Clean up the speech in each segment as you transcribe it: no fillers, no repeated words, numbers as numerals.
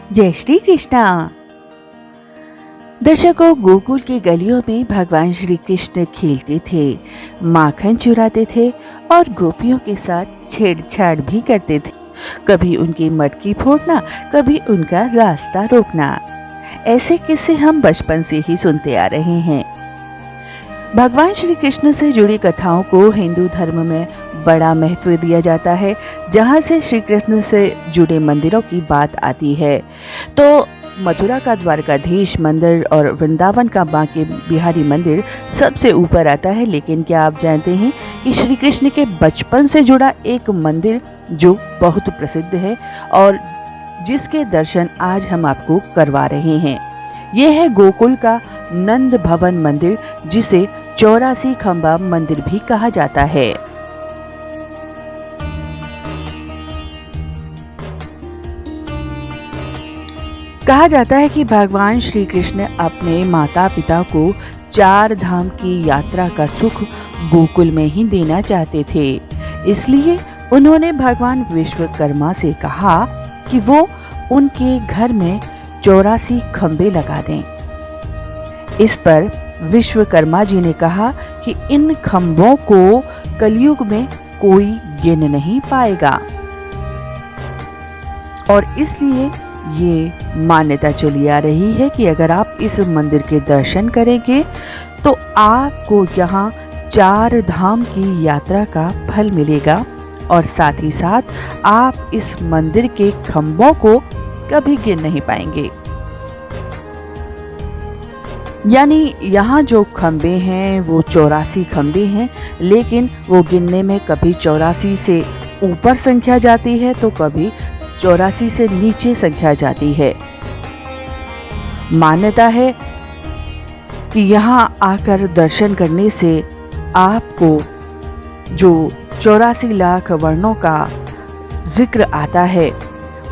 जय श्री कृष्णा। दर्शकों, गोकुल की गलियों में भगवान श्री कृष्ण खेलते थे, माखन चुराते थे और गोपियों के साथ छेड़छाड़ भी करते थे। कभी उनकी मटकी फोड़ना, कभी उनका रास्ता रोकना। ऐसे किस्से हम बचपन से ही सुनते आ रहे हैं। भगवान श्री कृष्ण से जुड़ी कथाओं को हिंदू धर्म में बड़ा महत्व दिया जाता है। जहाँ से श्री कृष्ण से जुड़े मंदिरों की बात आती है तो मथुरा का द्वारकाधीश मंदिर और वृंदावन का बांके बिहारी मंदिर सबसे ऊपर आता है। लेकिन क्या आप जानते हैं कि श्री कृष्ण के बचपन से जुड़ा एक मंदिर जो बहुत प्रसिद्ध है और जिसके दर्शन आज हम आपको करवा रहे हैं। यह है गोकुल का नंद भवन मंदिर, जिसे 84 खंबा मंदिर भी कहा जाता है। कहा जाता है कि भगवान श्री कृष्ण अपने माता पिता को 4 धाम की यात्रा का सुख गोकुल में ही देना चाहते थे। इसलिए उन्होंने भगवान विश्वकर्मा से कहा कि वो उनके घर में 84 खंबे लगा दें। इस पर विश्वकर्मा जी ने कहा कि इन खंभों को कलयुग में कोई गिन नहीं पाएगा और इसलिए ये मान्यता चली आ रही है कि अगर आप इस मंदिर के दर्शन करेंगे तो आपको यहाँ 4 धाम की यात्रा का फल मिलेगा और साथ ही साथ आप इस मंदिर के खंभों को कभी गिन नहीं पाएंगे। यानी यहाँ जो खंबे हैं वो 84 खंबे हैं, लेकिन वो गिनने में कभी 84 से ऊपर संख्या जाती है तो कभी 84 से नीचे संख्या जाती है। मान्यता है कि यहाँ आकर दर्शन करने से आपको जो 84 लाख वर्णों का जिक्र आता है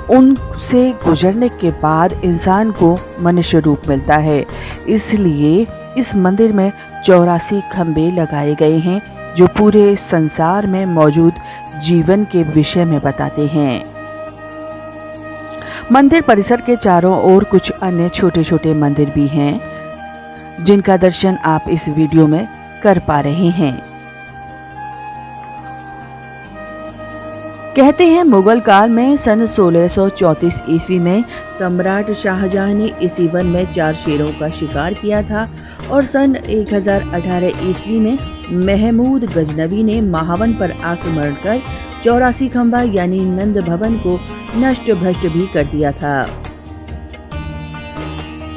उनसे गुजरने के बाद इंसान को मनुष्य रूप मिलता है। इसलिए इस मंदिर में 84 खंबे लगाए गए हैं जो पूरे संसार में मौजूद जीवन के विषय में बताते हैं। मंदिर परिसर के चारों ओर कुछ अन्य छोटे छोटे मंदिर भी हैं जिनका दर्शन आप इस वीडियो में कर पा रहे हैं। कहते हैं मुगल काल में सन 1634 ईस्वी में सम्राट शाहजहां ने इसी वन में 4 शेरों का शिकार किया था और सन 1018 ईस्वी में महमूद गजनवी ने महावन पर आक्रमण कर 84 खंबा यानी नंद भवन को नष्ट भ्रष्ट भी कर दिया था।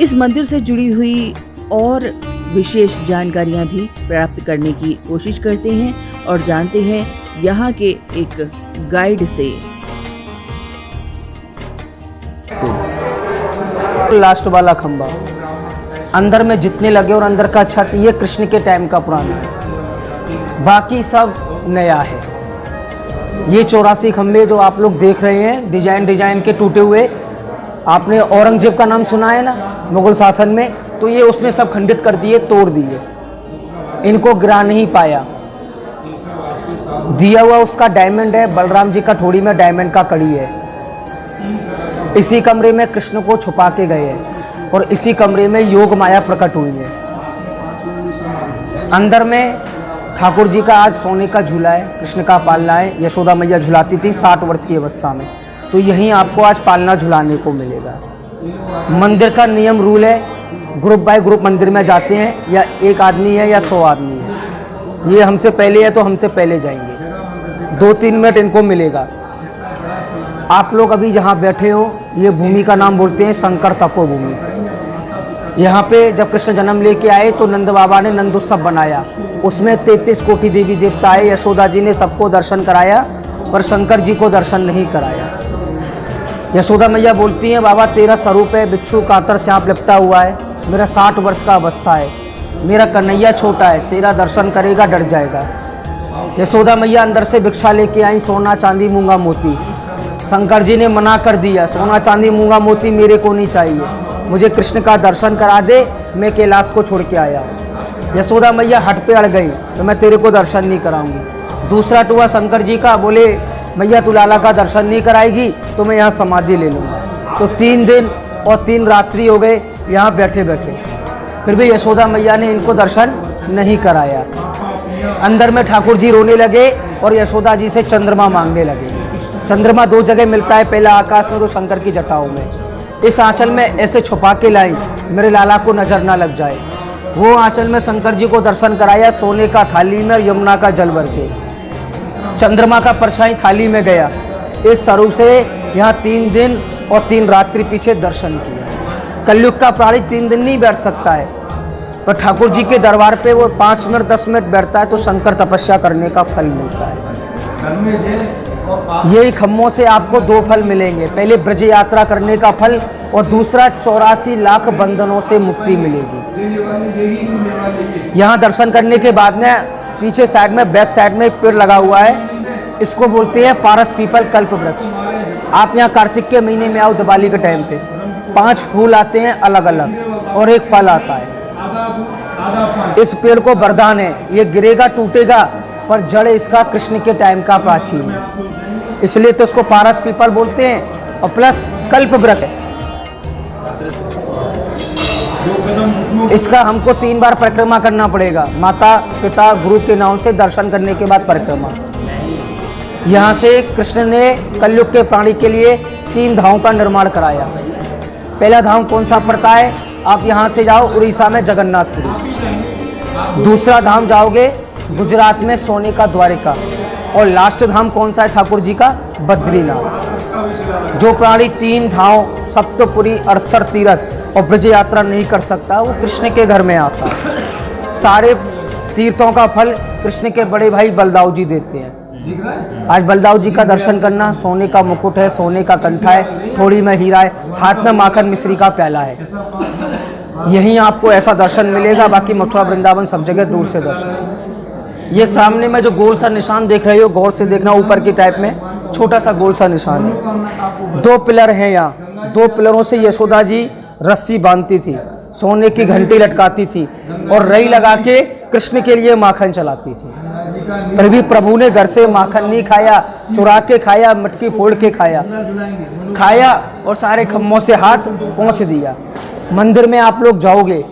इस मंदिर से जुड़ी हुई और विशेष जानकारियां भी प्राप्त करने की कोशिश करते हैं और जानते हैं यहाँ के एक गाइड से। लास्ट वाला खंबा अंदर में जितने लगे और अंदर का छत ये कृष्ण के टाइम का पुराना है, बाकी सब नया है। ये 84 खंबे जो आप लोग देख रहे हैं डिजाइन के टूटे हुए, आपने औरंगजेब का नाम सुना है ना मुगल शासन में, तो ये उसने सब खंडित कर दिए, तोड़ दिए, इनको गिरा नहीं पाया। दिया हुआ उसका डायमंड है, बलराम जी का ठोड़ी में डायमंड का कड़ी है। इसी कमरे में कृष्ण को छुपा के गए हैं और इसी कमरे में योग माया प्रकट हुई है। अंदर में ठाकुर जी का आज सोने का झूला है, कृष्ण का पालना है, यशोदा मैया झुलाती थी 60 वर्ष की अवस्था में, तो यहीं आपको आज पालना झुलाने को मिलेगा। मंदिर का नियम रूल है, ग्रुप बाय ग्रुप मंदिर में जाते हैं, या एक आदमी है या 100 आदमी है। ये हमसे पहले है तो हमसे पहले जाएंगे, 2-3 मिनट इनको मिलेगा। आप लोग अभी जहाँ बैठे हो ये भूमि का नाम बोलते हैं शंकर तपोभूमि। यहाँ पे जब कृष्ण जन्म लेके आए तो नंद बाबा ने नंदोत्सव बनाया, उसमें 33 कोटि देवी देवता आए। यशोदा जी ने सबको दर्शन कराया पर शंकर जी को दर्शन नहीं कराया। यशोदा मैया बोलती हैं, बाबा तेरा स्वरूप है, बिच्छू कातर सांप लिपटा हुआ है, मेरा 60 वर्ष का अवस्था है, मेरा कन्हैया छोटा है, तेरा दर्शन करेगा डर जाएगा। यशोदा मैया अंदर से भिक्षा लेके आई, सोना चांदी मूंगा मोती। शंकर जी ने मना कर दिया, सोना चांदी मूंगा मोती मेरे को नहीं चाहिए, मुझे कृष्ण का दर्शन करा दे, मैं कैलाश को छोड़ के आया। यशोदा मैया हट पे अड़ गई, तो मैं तेरे को दर्शन नहीं कराऊंगी। दूसरा टुआ शंकर जी का, बोले मैया तू लाला का दर्शन नहीं कराएगी तो मैं यहाँ समाधि ले लूँगा। तो 3 दिन और 3 रात्रि हो गए यहाँ बैठे बैठे, फिर भी यशोदा मैया ने इनको दर्शन नहीं कराया। अंदर में ठाकुर जी रोने लगे और यशोदा जी से चंद्रमा मांगने लगे। चंद्रमा 2 जगह मिलता है, पहला आकाश में तो शंकर की जटाओं में। इस आंचल में ऐसे छुपा के लाई मेरे लाला को नजर ना लग जाए। वो आंचल में शंकर जी को दर्शन कराया सोने का थाली में और यमुना का जल भर के। चंद्रमा का परछाई थाली में गया। इस स्वरूप से यहाँ 3 दिन और 3 रात्रि पीछे दर्शन किया। कलयुग का प्राणी 3 दिन नहीं बैठ सकता है, पर ठाकुर जी के दरबार पे वो 5 मिनट 10 मिनट बैठता है तो शंकर तपस्या करने का फल मिलता है। यही खम्भों से आपको 2 फल मिलेंगे, पहले ब्रज यात्रा करने का फल और दूसरा 84 लाख बंधनों से मुक्ति मिलेगी। यहाँ दर्शन करने के बाद में पीछे साइड में बैक साइड में एक पेड़ लगा हुआ है, इसको बोलते हैं पारस पीपल कल्प वृक्ष। आप यहाँ कार्तिक के महीने में आओ, दिवाली के टाइम पे 5 फूल आते हैं अलग अलग और 1 फल आता है। इस पेड़ को वरदान है, ये गिरेगा टूटेगा पर जड़ इसका कृष्ण के टाइम का प्राचीन है, इसलिए तो इसको पारस पीपल बोलते हैं और प्लस कल्प वृक्ष। इसका हमको 3 बार परिक्रमा करना पड़ेगा, माता पिता गुरु के नाम से दर्शन करने के बाद परिक्रमा। यहाँ से कृष्ण ने कलयुग के प्राणी के लिए 3 धामों का निर्माण कराया। पहला धाम कौन सा पड़ता है, आप यहाँ से जाओ उड़ीसा में जगन्नाथपुरी। दूसरा धाम जाओगे गुजरात में सोने का द्वारिका। और लास्ट धाम कौन सा है ठाकुर जी का, बद्रीनाथ। जो प्राणी 3 धाम सप्तपुरी 68 तीर्थ और ब्रज यात्रा नहीं कर सकता वो कृष्ण के घर में आता है। सारे तीर्थों का फल कृष्ण के बड़े भाई बलदाऊ जी देते हैं। आज बलदाऊ जी का दर्शन करना, सोने का मुकुट है, सोने का कंठा है, थोड़ी में हीरा है, हाथ में माखन मिश्री का प्याला है। यहीं आपको ऐसा दर्शन मिलेगा, बाकी मथुरा वृंदावन सब जगह दूर से दर्शन। ये सामने में जो गोल सा निशान देख रहे हो, गौर से देखना, ऊपर की टाइप में छोटा सा गोल सा निशान है। 2 पिलर हैं यहाँ, 2 पिलरों से यशोदा जी रस्सी बांधती थी, सोने की घंटी लटकाती थी और रई लगा के कृष्ण के लिए माखन चलाती थी। पर भी प्रभु ने घर से माखन नहीं खाया, चुरा के खाया, मटकी फोड़ के खाया और सारे खम्भों से हाथ पोंछ दिया। मंदिर में आप लोग जाओगे,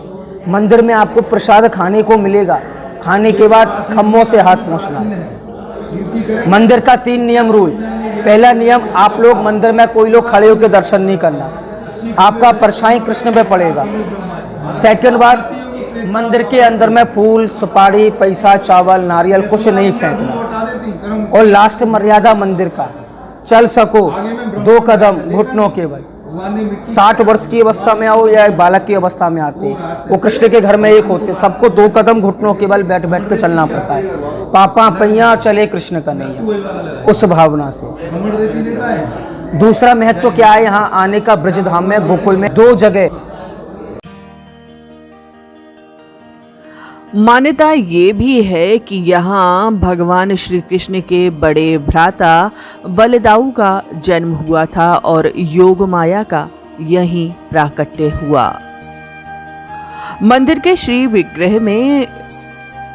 मंदिर में आपको प्रसाद खाने को मिलेगा, खाने के बाद खम्भों से हाथ पोंछना। मंदिर का 3 नियम रूल। पहला नियम, आप लोग मंदिर में कोई लोग खड़े होकर दर्शन नहीं करना, आपका परछाई कृष्ण पे पड़ेगा। सेकंड बात, मंदिर के अंदर में फूल सुपारी पैसा चावल नारियल कुछ नहीं फेंकना। और लास्ट मर्यादा मंदिर का, चल सको 2 कदम घुटनों के बल। 60 वर्ष की अवस्था में आओ या बालक की अवस्था में आते हैं, वो कृष्ण के घर में एक होते, सबको 2 कदम घुटनों के बल बैठ बैठ के चलना पड़ता है। पापा पैया चले कृष्ण कन्हैया, उस भावना से। दूसरा महत्व क्या है यहाँ आने का, ब्रजधाम में गोकुल में 2 जगह मान्यता ये भी है कि यहाँ भगवान श्री कृष्ण के बड़े भ्राता बलदाऊ का जन्म हुआ था और योग माया का यहीं प्राकट्य हुआ। मंदिर के श्री विग्रह में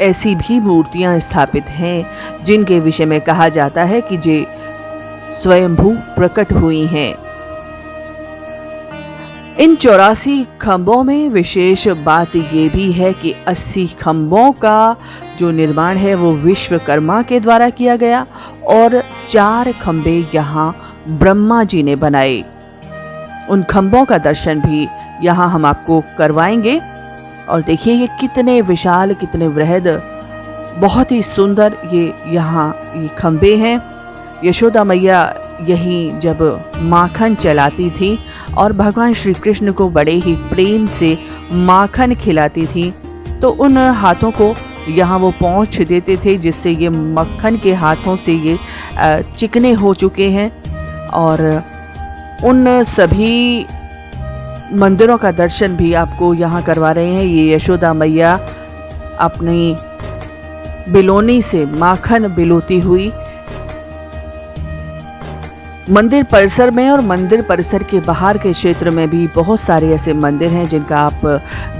ऐसी भी मूर्तियां स्थापित हैं जिनके विषय में कहा जाता है कि जे स्वयंभू प्रकट हुई हैं। इन 84 खंभों में विशेष बात ये भी है कि 80 खंभों का जो निर्माण है वो विश्वकर्मा के द्वारा किया गया और 4 खंभे यहाँ ब्रह्मा जी ने बनाए। उन खंभों का दर्शन भी यहाँ हम आपको करवाएंगे और देखिए ये कितने विशाल, कितने वृहद, बहुत ही सुंदर ये खंभे हैं। यशोदा मैया यहीं जब माखन चलाती थी और भगवान श्री कृष्ण को बड़े ही प्रेम से माखन खिलाती थी, तो उन हाथों को यहाँ वो पोंछ देते थे जिससे ये मक्खन के हाथों से ये चिकने हो चुके हैं। और उन सभी मंदिरों का दर्शन भी आपको यहाँ करवा रहे हैं। ये यशोदा मैया अपनी बिलोनी से माखन बिलोती हुई मंदिर परिसर में, और मंदिर परिसर के बाहर के क्षेत्र में भी बहुत सारे ऐसे मंदिर हैं जिनका आप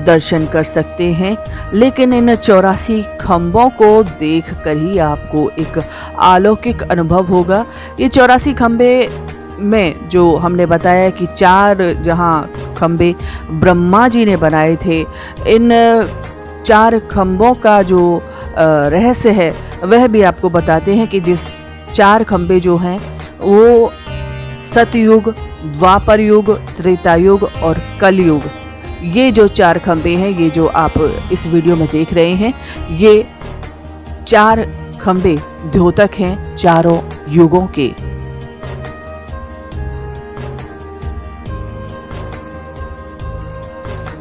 दर्शन कर सकते हैं। लेकिन इन 84 खंभों को देख कर ही आपको एक अलौकिक अनुभव होगा। ये 84 खंभे में जो हमने बताया कि 4 जहाँ खम्भे ब्रह्मा जी ने बनाए थे, इन 4 खम्भों का जो रहस्य है वह भी आपको बताते हैं कि जिस 4 खम्भे जो हैं वो सतयुग, द्वापर युग, त्रेता युग और कलयुग, ये जो 4 खम्भे हैं, ये जो आप इस वीडियो में देख रहे हैं, ये 4 खम्भे द्योतक हैं चारों युगों के।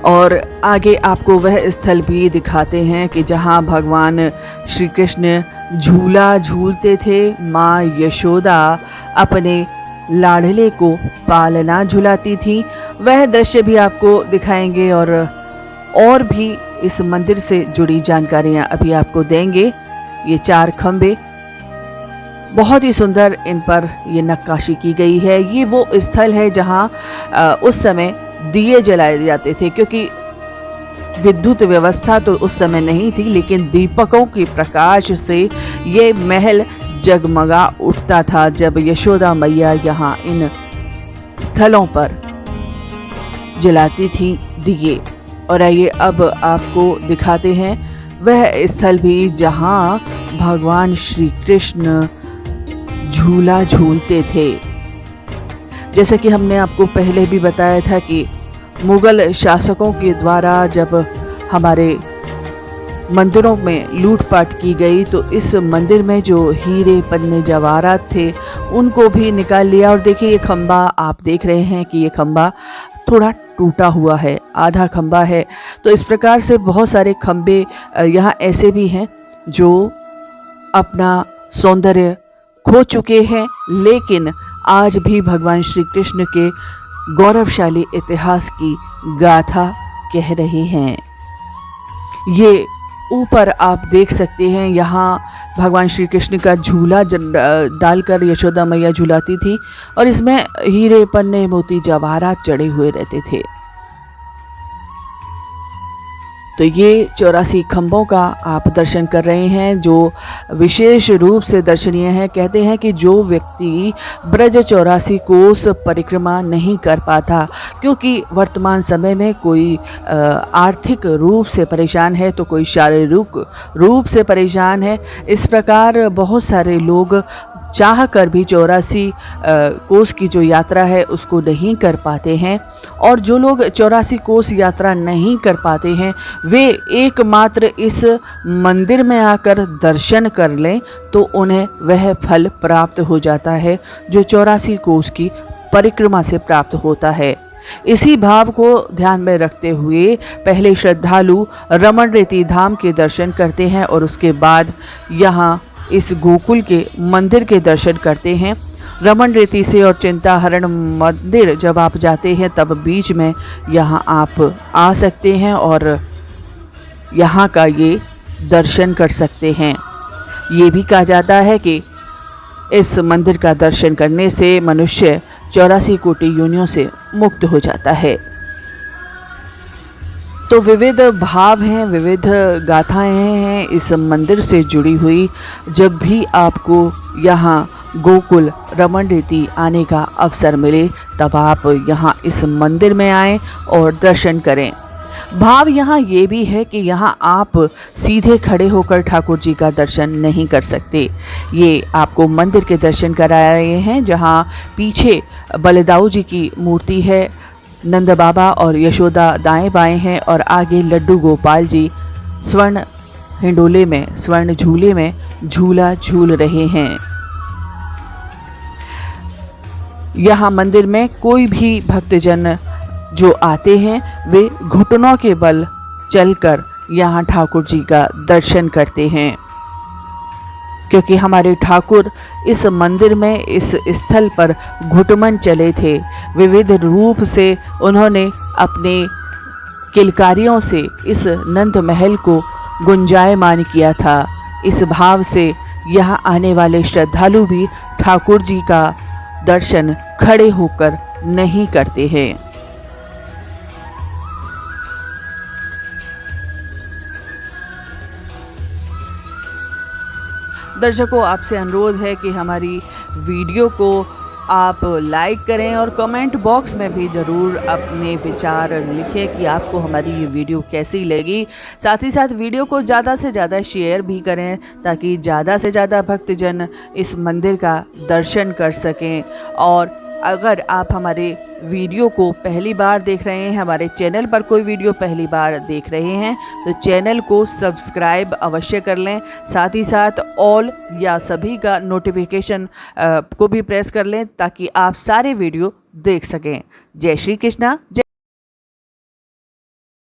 और आगे आपको वह स्थल भी दिखाते हैं कि जहां भगवान श्री कृष्ण झूला झूलते थे, माँ यशोदा अपने लाडले को पालना झुलाती थी, वह दृश्य भी आपको दिखाएंगे और भी इस मंदिर से जुड़ी जानकारियां अभी आपको देंगे। ये 4 खम्भे बहुत ही सुंदर, इन पर ये नक्काशी की गई है। ये वो स्थल है जहां उस समय दिए जलाए जाते थे, क्योंकि विद्युत व्यवस्था तो उस समय नहीं थी, लेकिन दीपकों के प्रकाश से ये महल जगमगा उठता था जब यशोदा मैया यहाँ इन स्थलों पर जलाती थी दिए। और आइए अब आपको दिखाते हैं वह स्थल भी जहाँ भगवान श्री कृष्ण झूला झूलते थे। जैसे कि हमने आपको पहले भी बताया था कि मुगल शासकों के द्वारा जब हमारे मंदिरों में लूटपाट की गई तो इस मंदिर में जो हीरे पन्ने जवाहरात थे उनको भी निकाल लिया। और देखिए ये खंबा आप देख रहे हैं कि ये खंबा थोड़ा टूटा हुआ है, आधा खंबा है। तो इस प्रकार से बहुत सारे खंबे यहाँ ऐसे भी हैं जो अपना सौंदर्य खो चुके हैं, लेकिन आज भी भगवान श्री कृष्ण के गौरवशाली इतिहास की गाथा कह रहे हैं। ये ऊपर आप देख सकते हैं, यहाँ भगवान श्री कृष्ण का झूला डालकर यशोदा मैया झुलाती थी और इसमें हीरे पन्ने मोती जवाहरात चढ़े हुए रहते थे। तो ये 84 खम्भों का आप दर्शन कर रहे हैं जो विशेष रूप से दर्शनीय है। कहते हैं कि जो व्यक्ति ब्रज 84 कोस परिक्रमा नहीं कर पाता, क्योंकि वर्तमान समय में कोई आर्थिक रूप से परेशान है तो कोई शारीरिक रूप से परेशान है, इस प्रकार बहुत सारे लोग चाह कर भी 84 कोस की जो यात्रा है उसको नहीं कर पाते हैं। और जो लोग 84 कोस यात्रा नहीं कर पाते हैं वे एकमात्र इस मंदिर में आकर दर्शन कर लें तो उन्हें वह फल प्राप्त हो जाता है जो 84 कोस की परिक्रमा से प्राप्त होता है। इसी भाव को ध्यान में रखते हुए पहले श्रद्धालु रमण रेती धाम के दर्शन करते हैं और उसके बाद यहाँ इस गोकुल के मंदिर के दर्शन करते हैं। रमण रेती से और चिंताहरण मंदिर जब आप जाते हैं तब बीच में यहाँ आप आ सकते हैं और यहाँ का ये दर्शन कर सकते हैं। ये भी कहा जाता है कि इस मंदिर का दर्शन करने से मनुष्य 84 कोटि योनियों से मुक्त हो जाता है। तो विविध भाव हैं, विविध गाथाएं हैं इस मंदिर से जुड़ी हुई। जब भी आपको यहाँ गोकुल रमण रेती आने का अवसर मिले तब आप यहाँ इस मंदिर में आएं और दर्शन करें। भाव यहाँ ये भी है कि यहाँ आप सीधे खड़े होकर ठाकुर जी का दर्शन नहीं कर सकते। ये आपको मंदिर के दर्शन करा रहे हैं जहाँ पीछे बलदाऊ जी की मूर्ति है, नंद बाबा और यशोदा दाएं बाएं हैं और आगे लड्डू गोपाल जी स्वर्ण हिंडोले में, स्वर्ण झूले में झूला झूल रहे हैं। यहाँ मंदिर में कोई भी भक्तजन जो आते हैं वे घुटनों के बल चलकर यहाँ ठाकुर जी का दर्शन करते हैं, क्योंकि हमारे ठाकुर इस मंदिर में, इस स्थल पर घुटमन चले थे। विविध रूप से उन्होंने अपने किलकारियों से इस नंद महल को गुंजायमान किया था। इस भाव से यहाँ आने वाले श्रद्धालु भी ठाकुर जी का दर्शन खड़े होकर नहीं करते हैं। दर्शकों, आपसे अनुरोध है कि हमारी वीडियो को आप लाइक करें और कमेंट बॉक्स में भी ज़रूर अपने विचार लिखें कि आपको हमारी ये वीडियो कैसी लगी। साथ ही साथ वीडियो को ज़्यादा से ज़्यादा शेयर भी करें ताकि ज़्यादा से ज़्यादा भक्तजन इस मंदिर का दर्शन कर सकें। और अगर आप हमारे वीडियो को पहली बार देख रहे हैं, हमारे चैनल पर कोई वीडियो पहली बार देख रहे हैं, तो चैनल को सब्सक्राइब अवश्य कर लें। साथ ही साथ ऑल या सभी का नोटिफिकेशन को भी प्रेस कर लें ताकि आप सारे वीडियो देख सकें। जय श्री कृष्णा। जय